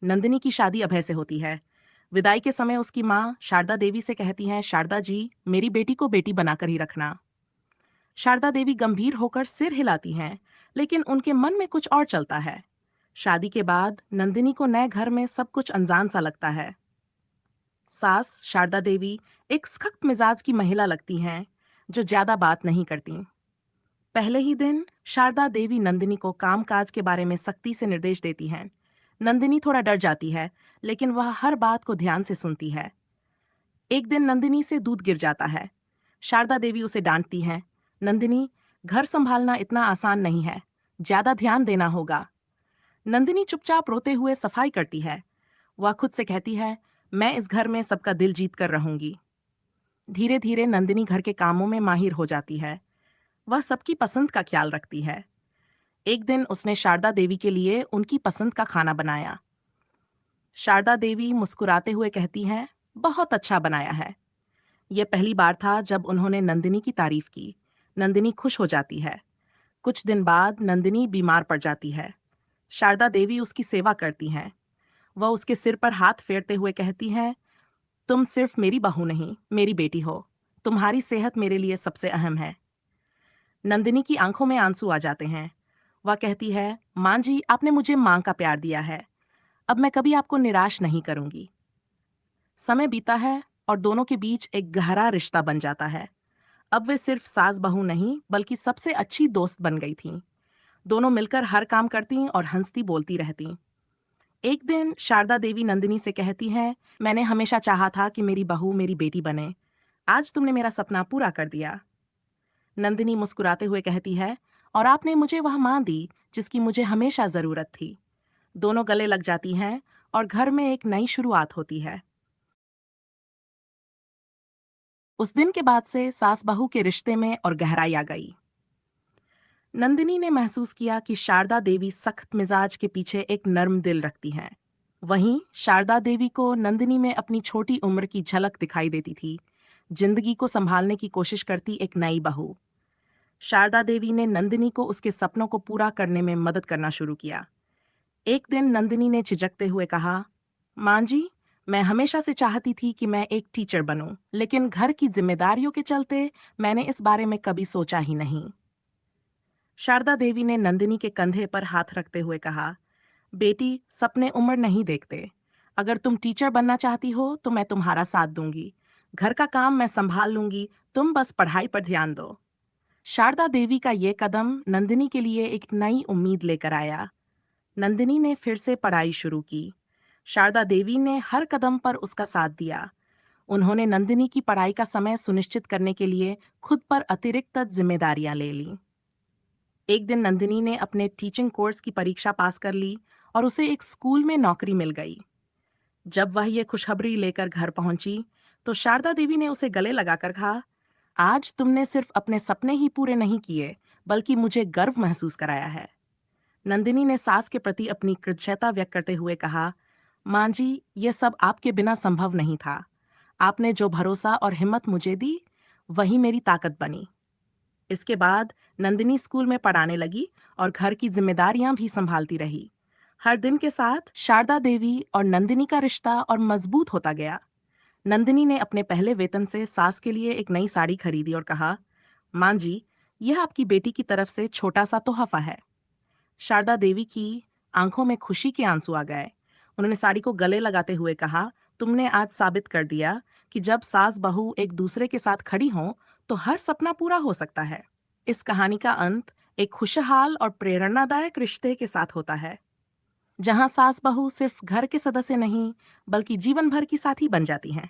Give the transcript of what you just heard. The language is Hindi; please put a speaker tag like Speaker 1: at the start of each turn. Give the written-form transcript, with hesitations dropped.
Speaker 1: नंदिनी की शादी अभय से होती है। विदाई के समय उसकी माँ शारदा देवी से कहती हैं, शारदा जी, मेरी बेटी को बेटी बनाकर ही रखना। शारदा देवी गंभीर होकर सिर हिलाती हैं, लेकिन उनके मन में कुछ और चलता है। शादी के बाद नंदिनी को नए घर में सब कुछ अनजान सा लगता है। सास शारदा देवी एक सख्त मिजाज की महिला लगती हैं, जो ज्यादा बात नहीं करती। पहले ही दिन शारदा देवी नंदिनी को कामकाज के बारे में सख्ती से निर्देश देती हैं। नंदिनी थोड़ा डर जाती है, लेकिन वह हर बात को ध्यान से सुनती है। एक दिन नंदिनी से दूध गिर जाता है। शारदा देवी उसे डांटती हैं, नंदिनी, घर संभालना इतना आसान नहीं है, ज्यादा ध्यान देना होगा। नंदिनी चुपचाप रोते हुए सफाई करती है। वह खुद से कहती है, मैं इस घर में सबका दिल जीत कर रहूंगी। धीरे धीरे नंदिनी घर के कामों में माहिर हो जाती है। वह सबकी पसंद का ख्याल रखती है। एक दिन उसने शारदा देवी के लिए उनकी पसंद का खाना बनाया। शारदा देवी मुस्कुराते हुए कहती हैं, बहुत अच्छा बनाया है। यह पहली बार था जब उन्होंने नंदिनी की तारीफ की। नंदिनी खुश हो जाती है। कुछ दिन बाद नंदिनी बीमार पड़ जाती है। शारदा देवी उसकी सेवा करती हैं। वह उसके सिर पर हाथ फेरते हुए कहती हैं, तुम सिर्फ मेरी बहू नहीं, मेरी बेटी हो। तुम्हारी सेहत मेरे लिए सबसे अहम है। नंदिनी की आंखों में आंसू आ जाते हैं। वह कहती है, मां जी, आपने मुझे मां का प्यार दिया है। अब मैं कभी आपको निराश नहीं करूंगी। समय बीता है और दोनों के बीच एक गहरा रिश्ता बन जाता है। अब वे सिर्फ सास बहू नहीं, बल्कि सबसे अच्छी दोस्त बन गई थीं। दोनों मिलकर हर काम करती और हंसती बोलती रहती। एक दिन शारदा देवी नंदिनी से कहती हैं, मैंने हमेशा चाहा था कि मेरी बहू मेरी बेटी बने। आज तुमने मेरा सपना पूरा कर दिया। नंदिनी मुस्कुराते हुए कहती है, और आपने मुझे वह मां दी जिसकी मुझे हमेशा जरूरत थी। दोनों गले लग जाती हैं और घर में एक नई शुरुआत होती है। उस दिन के बाद से सास बहू के रिश्ते में और गहराई आ गई। नंदिनी ने महसूस किया कि शारदा देवी सख्त मिजाज के पीछे एक नर्म दिल रखती हैं। वहीं शारदा देवी को नंदिनी में अपनी छोटी उम्र की झलक दिखाई देती थी, जिंदगी को संभालने की कोशिश करती एक नई बहू। शारदा देवी ने नंदिनी को उसके सपनों को पूरा करने में मदद करना शुरू किया। एक दिन नंदिनी ने झिझकते हुए कहा, मां जी, मैं हमेशा से चाहती थी कि मैं एक टीचर बनूं, लेकिन घर की जिम्मेदारियों के चलते मैंने इस बारे में कभी सोचा ही नहीं। शारदा देवी ने नंदिनी के कंधे पर हाथ रखते हुए कहा, बेटी, सपने उम्र नहीं देखते। अगर तुम टीचर बनना चाहती हो तो मैं तुम्हारा साथ दूंगी। घर का काम मैं संभाल लूंगी, तुम बस पढ़ाई पर ध्यान दो। शारदा देवी का ये कदम नंदिनी के लिए एक नई उम्मीद लेकर आया। नंदिनी ने फिर से पढ़ाई शुरू की। शारदा देवी ने हर कदम पर उसका साथ दिया। उन्होंने नंदिनी की पढ़ाई का समय सुनिश्चित करने के लिए खुद पर अतिरिक्त जिम्मेदारियां ले लीं। एक दिन नंदिनी ने अपने टीचिंग कोर्स की परीक्षा पास कर ली और उसे एक स्कूल में नौकरी मिल गई। जब वह ये खुशखबरी लेकर घर पहुंची, तो शारदा देवी ने उसे गले लगाकर कहा, आज तुमने सिर्फ अपने सपने ही पूरे नहीं किए, बल्कि मुझे गर्व महसूस कराया है। नंदिनी ने सास के प्रति अपनी कृतज्ञता व्यक्त करते हुए कहा, मां जी, ये सब आपके बिना संभव नहीं था। आपने जो भरोसा और हिम्मत मुझे दी, वही मेरी ताकत बनी। इसके बाद नंदिनी स्कूल में पढ़ाने लगी और घर की जिम्मेदारियां भी संभालती रही। हर दिन के साथ शारदा देवी और नंदिनी का रिश्ता और मजबूत होता गया। नंदिनी ने अपने पहले वेतन से सास के लिए एक नई साड़ी खरीदी और कहा, मां जी, यह आपकी बेटी की तरफ से छोटा सा तोहफा है। शारदा देवी की आंखों में खुशी के आंसू आ गए। उन्होंने साड़ी को गले लगाते हुए कहा, तुमने आज साबित कर दिया कि जब सास बहू एक दूसरे के साथ खड़ी हों तो हर सपना पूरा हो सकता है। इस कहानी का अंत एक खुशहाल और प्रेरणादायक रिश्ते के साथ होता है, जहां सास बहू सिर्फ घर के सदस्य नहीं, बल्कि जीवन भर की साथी बन जाती हैं।